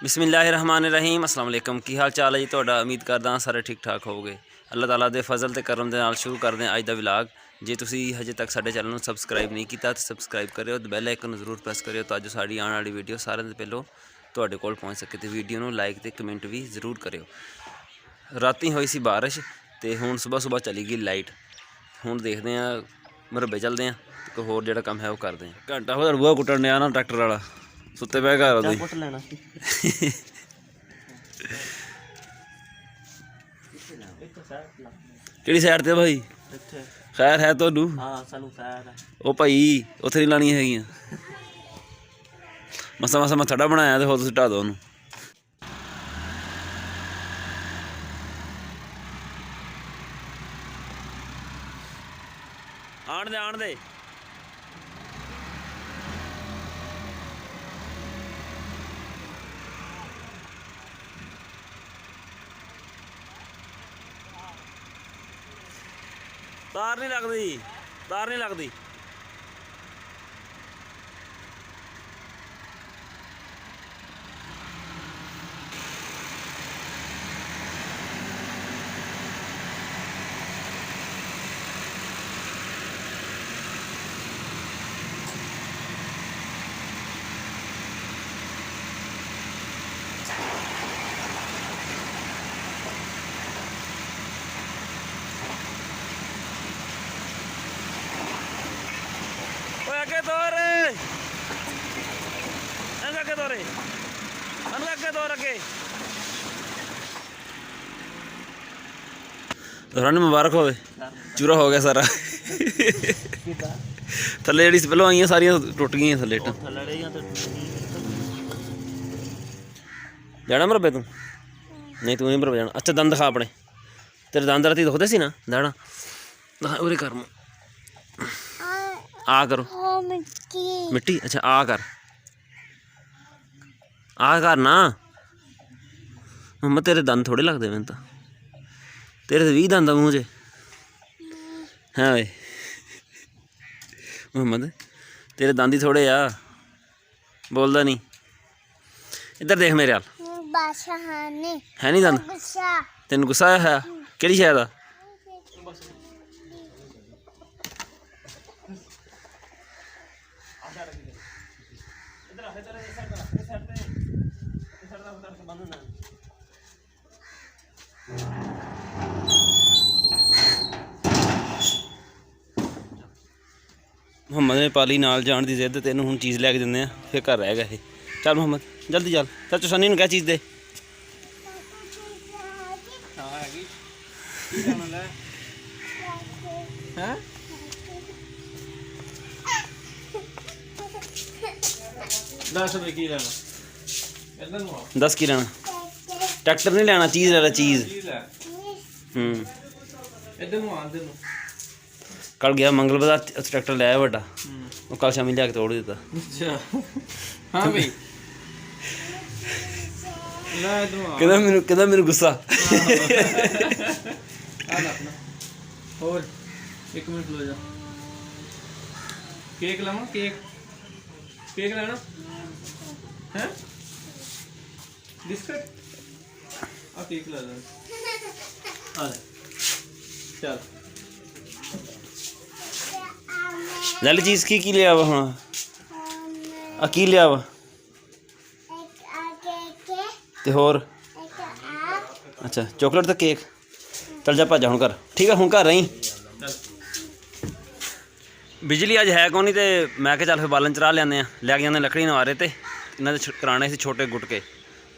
बिस्मिल्लाहिर्रहमानिर्रहीम अस्सलाम वालेकुम। की हाल चाल है जी तुहाडा? उम्मीद करदा सारे ठीक ठाक होवोगे। अल्लाह ताला दे फजल ते करम दे नाल शुरू करदे अज दा व्लॉग। जे तुसी हजे तक साडे चैनल नूं सबसक्राइब नहीं कीता तो सबसक्राइब करियो ते बैल आइकन जरूर प्रेस करियो तां जो साडी आने वाली वीडियो सारें तो पहलों तुहाडे कोल पहुँच सके। तो वीडियो नूं लाइक ते कमेंट भी जरूर करियो। रातीं होई सी बारिश ते हुण सुबह सुबह चली गई लाइट। हुण देखदे आं मरब्बे चलदे आं ते कोई होर जिहड़ा कम्म है वो करदे आं। घंटा हो रूआ कुट्टण डिया ना ट्रैक्टर वाला सुत्ते पे घर ओदे ਕਿਹੜੀ ਸਾਈਡ ਤੇ ਭਾਈ? ਖੈਰ ਹੈ ਤੁਹਾਨੂੰ? ਹਾਂ ਸਾਨੂੰ ਖੈਰ ਹੈ। ਉਹ ਭਾਈ ਉੱਥੇ ਨਹੀਂ ਲਾਣੀਆਂ ਹੈਗੀਆਂ। ਮਸਾ ਮਸਾ ਮੈਂ ਥੜਾ ਬਣਾਇਆ ਤੇ ਹੋਰ ਤੁਸੀਂ ਢਾ ਦਿਓ ਉਹਨੂੰ। ਆਣ ਦੇ तार नहीं लगती। रानी मुबारक होवे। चूरा हो गया सारा। थले जी पहलों आई सारिया टुट गई थले। जाना मरबे तू? नहीं तू नहीं मरबे जाना। अच्छा दंद दिखा अपने। तेरे दंद राती दुखते सी ना दाड़ा उरे कर आ करो मिट्टी। अच्छा आ कर ना मम्मा। तेरे दंद थोड़े लगते मैंने तो। तेरे 20 दंद मूँह च है वे मोहम्मद। तेरे दंद ही थोड़े आ। बोलदा नहीं। इधर देख मेरे हाल है नहीं दंद। तेन गुस्सा है केड़ी शै दा? मुहम्मद ने पाली नाल जान की जिद। तेन हुण चीज़ लैके दिंदे आ फिर घर रह गया ये। चल मुहम्मद जल्दी चल। चाचू सन्नी नूं क्या चीज़ दे। दस की लेना? ट्रैक्टर नहीं लेना, चीज़ ले ला चीज़। कल गया मंगल बाजार ट्रैक्टर ले आया बड़ा। वो कल शामी लिया के तोड़ दिता। हाँ भाई कहता मेनू गुस्सा। और एक मिनट लो जा। केक लावा केक लेना है? बिस्किट आ केक ला दे। चल नाली चीज़ की लिया वा? हाँ आ की लिया वा ते होर? अच्छा चॉकलेट तो केक। चल जा भजा हुण घर। ठीक है हुण घर रही। बिजली अज है कौन नहीं तो मैं क्या चल फिर बालन चरा लिया लैके जाने लकड़ी नवारे ते इन्होंने कराने से छोटे गुटके।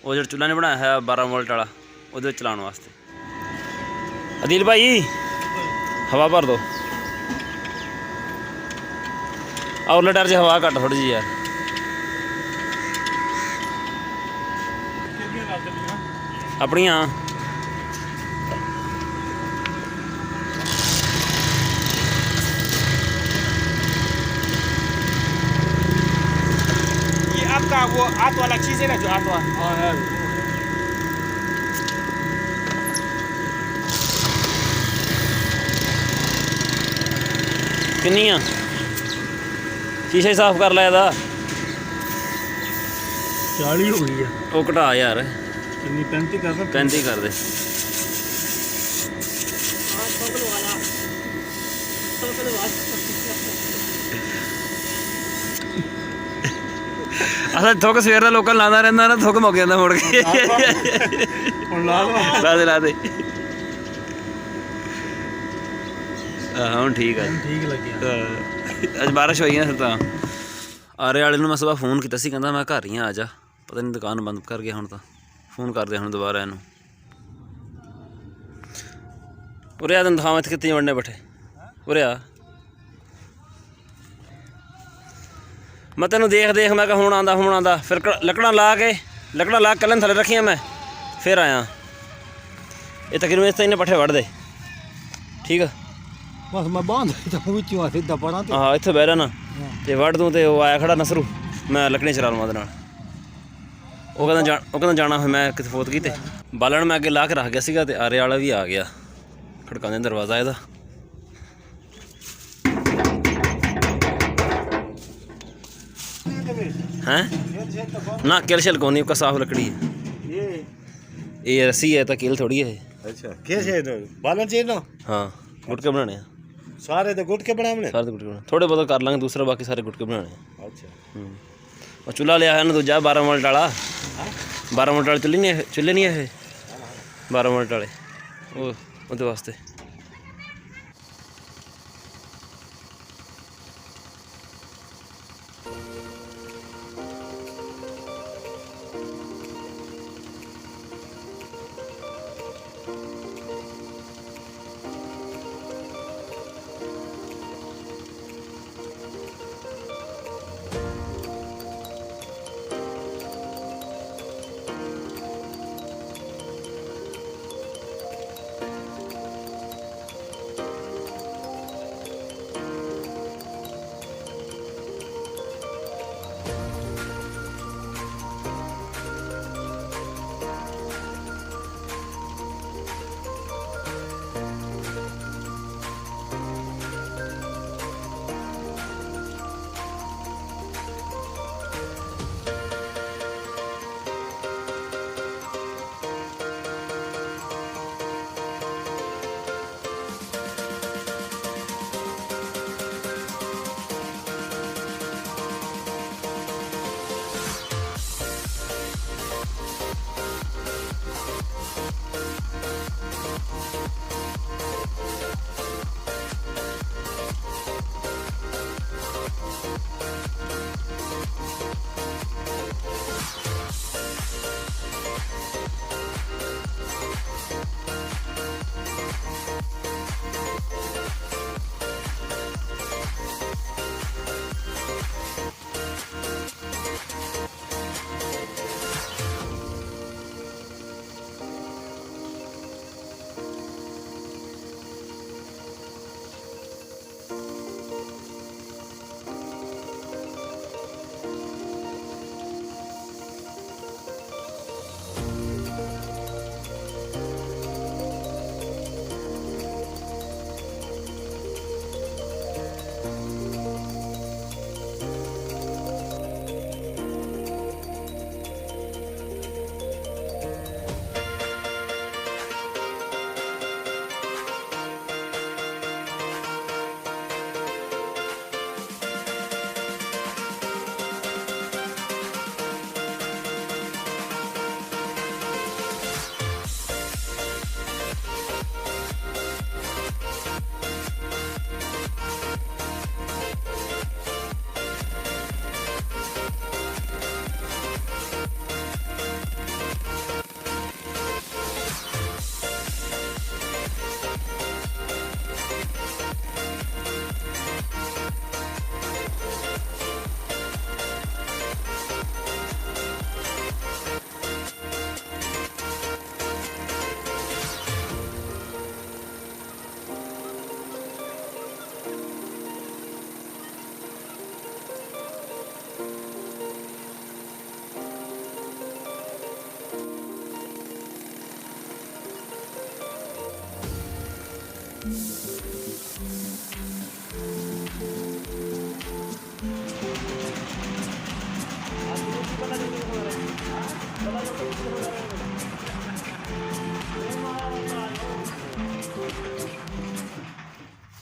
वो जो चूल्हा ने बनाया है 12 वोल्ट वाला वो चलाने वास्ते। अदील भाई हवा भर दो और लटर च हवा घट थोड़ी जी यार। अपनिया ये आपका वो आट वाला चीज़ है ना जो आट वाला। किन्नियां शीशा ही साफ कर लिया था। 40 ਹੋ ਗਈ ਆ। ਉਹ ਘਟਾ ਯਾਰ, ਕਿੰਨੀ 35 ਕਰ 35 ਕਰ ਦੇ। ਅਸਲ ਥੁੱਕ ਸਵੇਰ ਦਾ ਲੋਕਾਂ ਲਾਉਂਦਾ ਰਹਿੰਦਾ ਨਾ, ਥੁੱਕ ਮੁੱਕ ਜਾਂਦਾ ਮੁੜ ਕੇ। ਹੁਣ ਲਾ ਲਓ। ਲਾ ਦੇ ਲਾ ਦੇ। ਹੁਣ ਠੀਕ ਆ। ਠੀਕ ਲੱਗਿਆ। ਅੱਜ ਬਾਰਿਸ਼ ਹੋਈ ਨਾ ਫਿਰ ਤਾਂ। ਆਰੇ ਵਾਲੇ ਨੂੰ ਮੈਂ ਸੁਬਾਹ ਫੋਨ ਕੀਤਾ ਸੀ, ਕਹਿੰਦਾ ਮੈਂ ਘਰ ਹੀ ਆ ਜਾ। ਪਤਾ ਨਹੀਂ ਦੁਕਾਨ ਬੰਦ ਕਰ ਗਿਆ ਹੁਣ ਤਾਂ। ਫੋਨ ਕਰਦੇ ਹੁਣ ਦੁਬਾਰਾ ਇਹਨੂੰ। ਉਰੇ ਆ ਤੈਨੂੰ ਦਿਖਾਵਾਂ ਇੱਥੇ ਕਿੱਥੇ ਵੜਨੇ ਬੈਠੇ। ਉਰੇ ਆ। ਮੈਂ ਤੈਨੂੰ ਦੇਖ ਮੈਂ ਕਿਹਾ ਹੁਣ ਆਉਂਦਾ। ਫਿਰ ਲੱਕੜਾਂ ਲਾ ਕੇ ਕੱਲ੍ਹ ਥੱਲੇ ਰੱਖੀਆਂ ਮੈਂ, ਫਿਰ ਆਇਆ। ਇਹ ਤਕਰੀਬਨ ਇਸ ਤਾਂ ਇਹਨੇ ਪੱਠੇ ਵੱਢਦੇ। ਠੀਕ ਆ, ਬਸ ਮੈਂ ਬਾਂਧ ਤਾਂ ਵਿੱਚੋਂ ਆ ਸਿੱਧਾ ਪਰਾਂ ਤੇ। ਹਾਂ ਇੱਥੇ ਬਹਿ ਨਾ ਤੇ ਵੱਢ ਦੂੰ। ਤੇ ਉਹ ਆਇਆ ਖੜਾ ਨਸਰੂ, ਮੈਂ ਲੱਕੜੀਆਂ ਚਰਾ ਲਵਾਂ ਉਹਦੇ ਨਾਲ। ਉਹ ਕਹਿੰਦਾ ਜਾਣਾ ਹੋਇਆ ਮੈਂ ਕਿਤੇ ਫੋਤ ਕੀਤੇ। ਬਾਲਣ ਮੈਂ ਅੱਗੇ ਲਾ ਕੇ ਰੱਖ ਗਿਆ ਸੀਗਾ ਤੇ ਆਰੇ ਵਾਲਾ ਵੀ ਆ ਗਿਆ ਖੜਕਾਉਂਦੇ ਦਰਵਾਜ਼ਾ ਇਹਦਾ। हैं ना किल शिल कौन नहीं, साफ लकड़ी है। ये रस्सी है तो किल थोड़ी है। अच्छा कैसे बालन चाहिए ना? हाँ गुटके बनाने हैं सारे तो गुटके बनाने। सारे तो गुटके बनाने, थोड़े बहुत कर लेंगे, दूसरा बाकी सारे गुटके बनाने हैं। अच्छा और चूल्हा लिया है ना दूजा 12 मिनट वाला। 12 मिनट वाले चूल्हे नहीं है 12 मिनट वाले, वो वास्ते।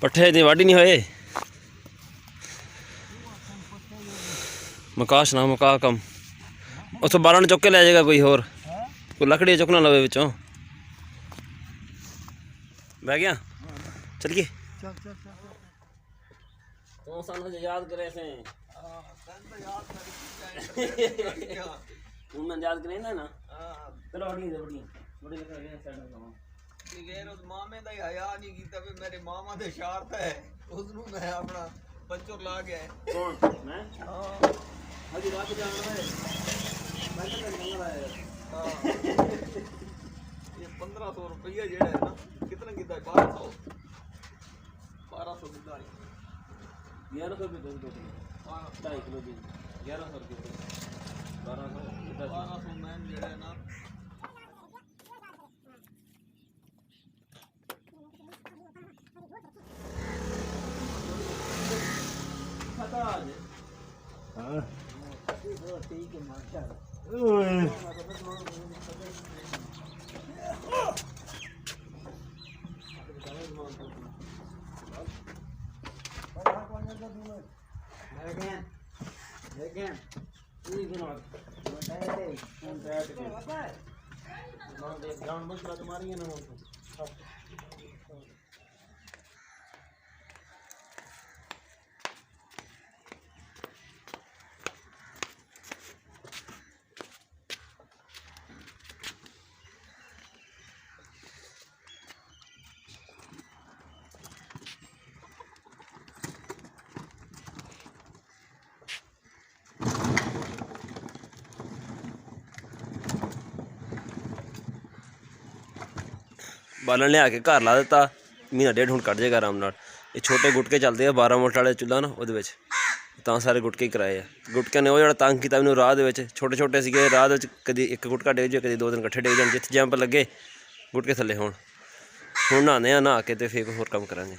ਪੱਠੇ ਦੀ ਵਾਢੀ ਨਹੀਂ ਹੋਏ ਮਕਾਸ਼ ਨਾ ਮਕਾ ਕੰਮ ਉੱਥੋਂ ਬਾਰਾਂ ਨੂੰ ਚੁੱਕ ਕੇ ਲੈ ਜਾਏਗਾ ਕੋਈ ਹੋਰ ਕੋਈ ਲੱਕੜੀ ਚੁੱਕ ਨਾ ਲਵੇ ਵਿੱਚੋਂ ਬਹਿ ਗਿਆ ਚਲੀਏ ਤੂੰ ਸਾਨੂੰ ਯਾਦ ਕਰੇ ਸੇ ਤੂੰ ਮੈਂ ਯਾਦ ਕਰੇ ਨਾ ਚਲੋ ਵੜੀ ਬੜੀ ਲਿਖਾ ਗਿਆ ਸਾਡਾ ਕੰਮ ਗੈਰ ਉਸ ਮਾਮੇ ਦਾ ਹਯਾ ਨਹੀਂ ਕੀਤਾ ਵੀ ਮੇਰੇ ਮਾਮਾ ਦੇ ਸ਼ਾਰਤ ਹੈ ਉਸ ਨੂੰ ਮੈਂ ਆਪਣਾ ਪੰਚਰ ਲਾ ਗਿਆ ਕੌਣ ਮੈਂ ਹਾਂ ਹਜੀ ਰਾਤ ਜਾਣਾ ਹੈ ਮੈਂ ਤਾਂ ਨਹੀਂ ਲਾਇਆ ਹਾਂ ਇਹ 1500 ਰੁਪਏ ਜਿਹੜਾ ਹੈ ਨਾ ਕਿਤਨਾ ਕੀਤਾ 1200 ਕਿੱਦਾਂ 1100 ਰੁਪਏ ਦੋ ਦੋ 2.5 ਕਿਲੋ ਦੀ 1100 ਰੁਪਏ 1200 ਮੈਂ ਜਿਹੜਾ ਹੈ ਨਾ ਹਾਂ ਠੀਕ ਹੈ ਮਾਸ਼ਾ ਓਏ ਬਾਲਣ ਲਿਆ ਕੇ ਘਰ ਲਾ ਦਿੱਤਾ ਮਹੀਨਾ ਡੇਢ ਹੁਣ ਕੱਢ ਜਾਏਗਾ ਆਰਾਮ ਨਾਲ ਇਹ ਛੋਟੇ ਗੁਟਕੇ ਚੱਲਦੇ ਆ 12 ਵੋਲਟ ਵਾਲੇ ਚੁੱਲ੍ਹਾ ਨਾ ਉਹਦੇ ਵਿੱਚ ਤਾਂ ਸਾਰੇ ਗੁਟਕੇ ਹੀ ਕਰਾਏ ਆ ਗੁਟਕਿਆਂ ਨੇ ਉਹ ਜਿਹੜਾ ਤੰਗ ਕੀਤਾ ਮੈਨੂੰ ਰਾਹ ਦੇ ਵਿੱਚ ਛੋਟੇ ਛੋਟੇ ਸੀਗੇ ਰਾਹ ਦੇ ਵਿੱਚ ਕਦੀ ਇੱਕ ਗੁਟਕਾ ਡਿੱਗ ਜਾਏ ਕਦੀ ਦੋ ਦਿਨ ਇਕੱਠੇ ਡਿੱਗ ਜਾਣ ਜਿੱਥੇ ਜੰਪ ਲੱਗੇ ਗੁਟਕੇ ਥੱਲੇ ਹੁਣ ਨਹਾਉਂਦੇ ਆ ਨਹਾ ਕੇ ਤੇ ਫੇਰ ਹੋਰ ਕੰਮ ਕਰਾਂਗੇ